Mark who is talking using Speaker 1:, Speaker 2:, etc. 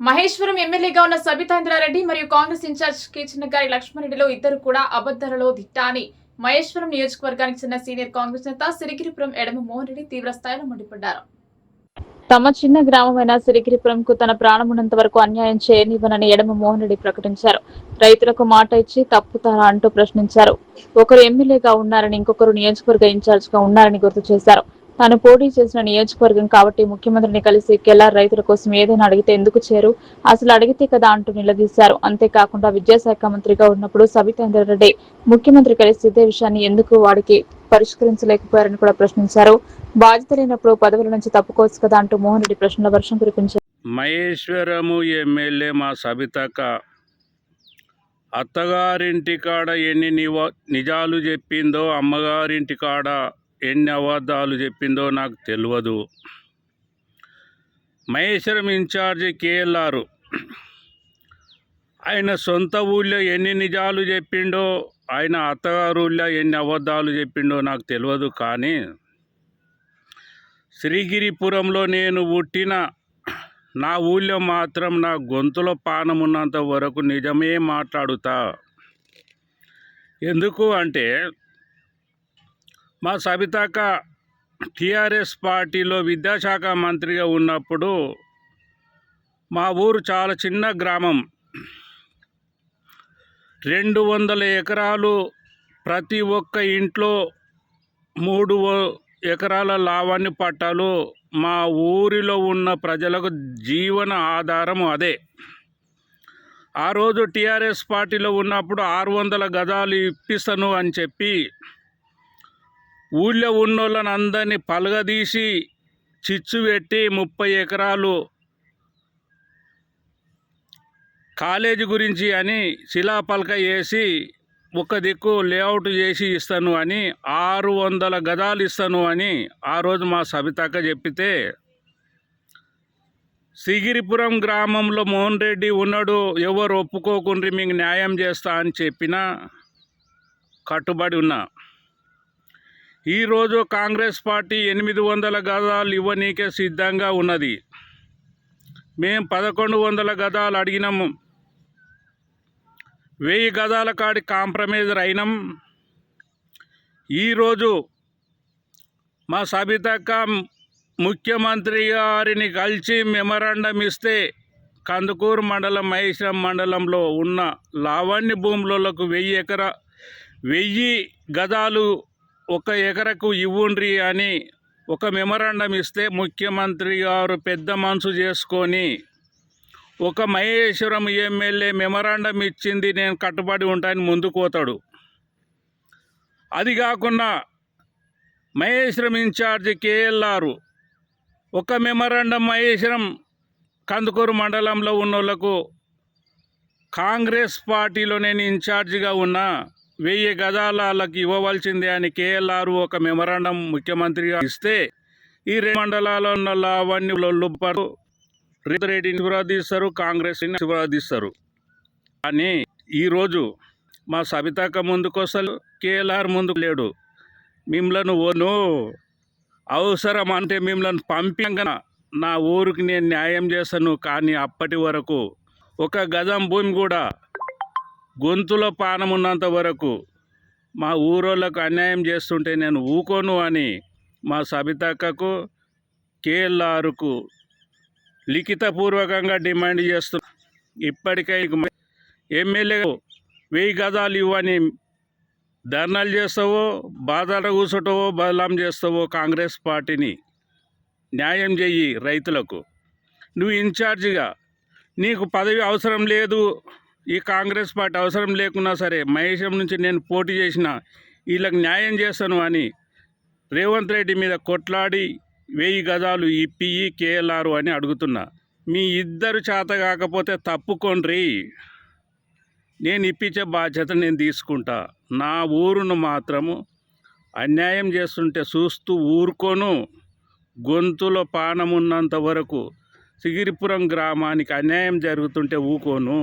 Speaker 1: మహేశ్వరం ఎమ్మెల్యేగా ఉన్న సబితాంద్రారెడ్డి మరియు కాంగ్రెస్ ఇన్ఛార్జ్ చిన్నగారి లక్ష్మణరెడ్డిలో ఇద్దరు కూడా అబద్ధాలలో దిట్ట అని మహేశ్వరం నియోజకవర్గానికి చెందిన సీనియర్ కాంగ్రెస్ నేత సిరిగిరిపురం ఎడమ మోహన్ రెడ్డి తీవ్ర స్థాయిలో మండిపడ్డారు. తమ చిన్న గ్రామమైన సిరిగిరిపురంకు తన ప్రాణమున్నంత వరకు అన్యాయం చేయనివ్వనని ఎడమ మోహన్ రెడ్డి ప్రకటించారు. రైతులకు మాట ఇచ్చి తప్పుతారా అంటూ ప్రశ్నించారు. ఒకరు ఎమ్మెల్యేగా ఉన్నారని, ఇంకొకరు నియోజకవర్గ ఇన్ఛార్జ్ గా ఉన్నారని గుర్తు చేశారు. తాను పోటీ చేసిన నియోజకవర్గం కాబట్టి ముఖ్యమంత్రిని కలిసి కెల్లార్ రైతుల కోసం ఏదైనా అడిగితే ఎందుకు చేరు, అసలు అడిగితే కదా అంటూ నిలదీశారు. అంతేకాకుండా విద్యాశాఖ మంత్రిగా ఉన్నప్పుడు సబితాంద్రారెడ్డి ముఖ్యమంత్రి కలిసి ఇదే విషయాన్ని ఎందుకు వాడికి పరిష్కరించలేకపోయారని కూడా ప్రశ్నించారు. బాధ్యత లేనప్పుడు పదవుల నుంచి తప్పుకోవచ్చు కదా అంటూ మోహన్ రెడ్డి ప్రశ్నల వర్షం కురిపించారు.
Speaker 2: మహేశ్వరము ఎమ్మెల్యే మా సబితక్క అత్తగారింటి కాడ ఎన్ని నిజాలు చెప్పిందో, అమ్మగారింటి కాడ ఎన్ని అబద్ధాలు చెప్పిందో నాకు తెలియదు. మహేశ్వరం ఇన్ఛార్జి కేఎల్ఆర్ ఆయన సొంత ఊళ్ళో ఎన్ని నిజాలు చెప్పిండో, ఆయన అత్తగారు ఊళ్ళో ఎన్ని అబద్ధాలు చెప్పిండో నాకు తెలియదు. కానీ శ్రీగిరిపురంలో నేను పుట్టిన నా ఊళ్ళో మాత్రం నా గొంతులో పానం ఉన్నంత వరకు నిజమే మాట్లాడుతా. ఎందుకు అంటే మా సబితక్క టీఆర్ఎస్ పార్టీలో విద్యాశాఖ మంత్రిగా ఉన్నప్పుడు మా ఊరు చాలా చిన్న గ్రామం, 200 ఎకరాలు, ప్రతి ఒక్క ఇంట్లో 3 ఎకరాల లావణ్య పట్టాలు. మా ఊరిలో ఉన్న ప్రజలకు జీవన ఆధారం అదే. ఆ రోజు టీఆర్ఎస్ పార్టీలో ఉన్నప్పుడు 600 గజాలు ఇప్పిస్తాను అని చెప్పి ఊళ్ళో ఉన్నోళ్ళని అందరినీ పలగదీసి చిచ్చు పెట్టి 30 ఎకరాలు కాలేజీ గురించి అని శిలాపలక వేసి ఒక దిక్కు లేఅవుట్ చేసి ఇస్తాను అని 600 గజాలు ఇస్తాను అని ఆ రోజు మా సబితక్క చెప్పితే, శ్రీగిరిపురం గ్రామంలో మోహన్ రెడ్డి ఉన్నాడు, ఎవరు ఒప్పుకోకుండ్రి మీకు న్యాయం చేస్తా అని చెప్పినా కట్టుబడి ఉన్నా. ఈరోజు కాంగ్రెస్ పార్టీ 800 గజాలు ఇవ్వనీకే సిద్ధంగా ఉన్నది. మేము 1100 గజాలు అడిగినాము, 1000 గజాల కాడి కాంప్రమైజ్ అయినాం. ఈరోజు మా సబితక్క ముఖ్యమంత్రి గారిని కలిసి మెమరాండం ఇస్తే కందుకూరు మండలం, మహేశ్వరం మండలంలో ఉన్న లావణ్య భూములకు 1000 గజాలు 1 ఎకరకు ఇవ్వండ్రి అని ఒక మెమరాండం ఇస్తే ముఖ్యమంత్రి గారు పెద్ద మనసు చేసుకొని ఒక మహేశ్వరం ఎమ్మెల్యే మెమరాండం ఇచ్చింది నేను కట్టుబడి ఉంటానని ముందుకు పోతాడు. అది కాకుండా మహేశ్వరం ఇన్ఛార్జి కేఎల్ఆర్ ఒక మెమరాండం మహేశ్వరం కందుకూరు మండలంలో ఉన్నోళ్లకు కాంగ్రెస్ పార్టీలో నేను ఇన్ఛార్జిగా ఉన్నా 1000 గజాలకి ఇవ్వవలసిందే అని కేఎల్ఆర్ ఒక మెమరాండం ముఖ్యమంత్రిగా ఇస్తే ఈ 2 మండలాల్లో ఉన్న లావణ్య లొల్లుపడు రెడ్డిని విరోధిస్తారు, కాంగ్రెస్ని విరోధిస్తారు. కానీ ఈరోజు మా సబితక్క ముందుకు వస్తారు, కేఎల్ఆర్ ముందుకు లేడు. మిమ్మల్ని అవసరం అంటే మిమ్మల్ని పంపించగా నా ఊరికి నేను న్యాయం చేస్తాను. కానీ అప్పటి వరకు 1 గజం భూమి కూడా గొంతులో పానం ఉన్నంత వరకు మా ఊరోళ్ళకు అన్యాయం చేస్తుంటే నేను ఊకోను అని మా సబితక్కకు కేఎల్ఆర్కు లిఖితపూర్వకంగా డిమాండ్ చేస్తున్నా. ఇప్పటికై ఎమ్మెల్యే 1000 గజాలు ఇవ్వని ధర్నాలు చేస్తావో, బాధలు కూర్చుంటావో, బదలాం చేస్తావో కాంగ్రెస్ పార్టీని న్యాయం చెయ్యి రైతులకు. నువ్వు ఇన్ఛార్జిగా నీకు పదవి అవసరం లేదు, ఈ కాంగ్రెస్ పార్టీ అవసరం లేకున్నా సరే మహేశ్వరం నుంచి నేను పోటీ చేసిన వీళ్ళకి న్యాయం చేస్తాను అని రేవంత్ రెడ్డి మీద కొట్లాడి 1000 గజాలు ఇప్పి కేఎల్ఆర్ అని అడుగుతున్నా. మీ ఇద్దరు చేత కాకపోతే తప్పుకోండ్రి, నేను ఇప్పించే బాధ్యత నేను తీసుకుంటా. నా ఊరును మాత్రము అన్యాయం చేస్తుంటే చూస్తూ ఊరుకోను. గొంతులో పానమున్నంత వరకు శ్రీగిరిపురం గ్రామానికి అన్యాయం జరుగుతుంటే ఊకోను.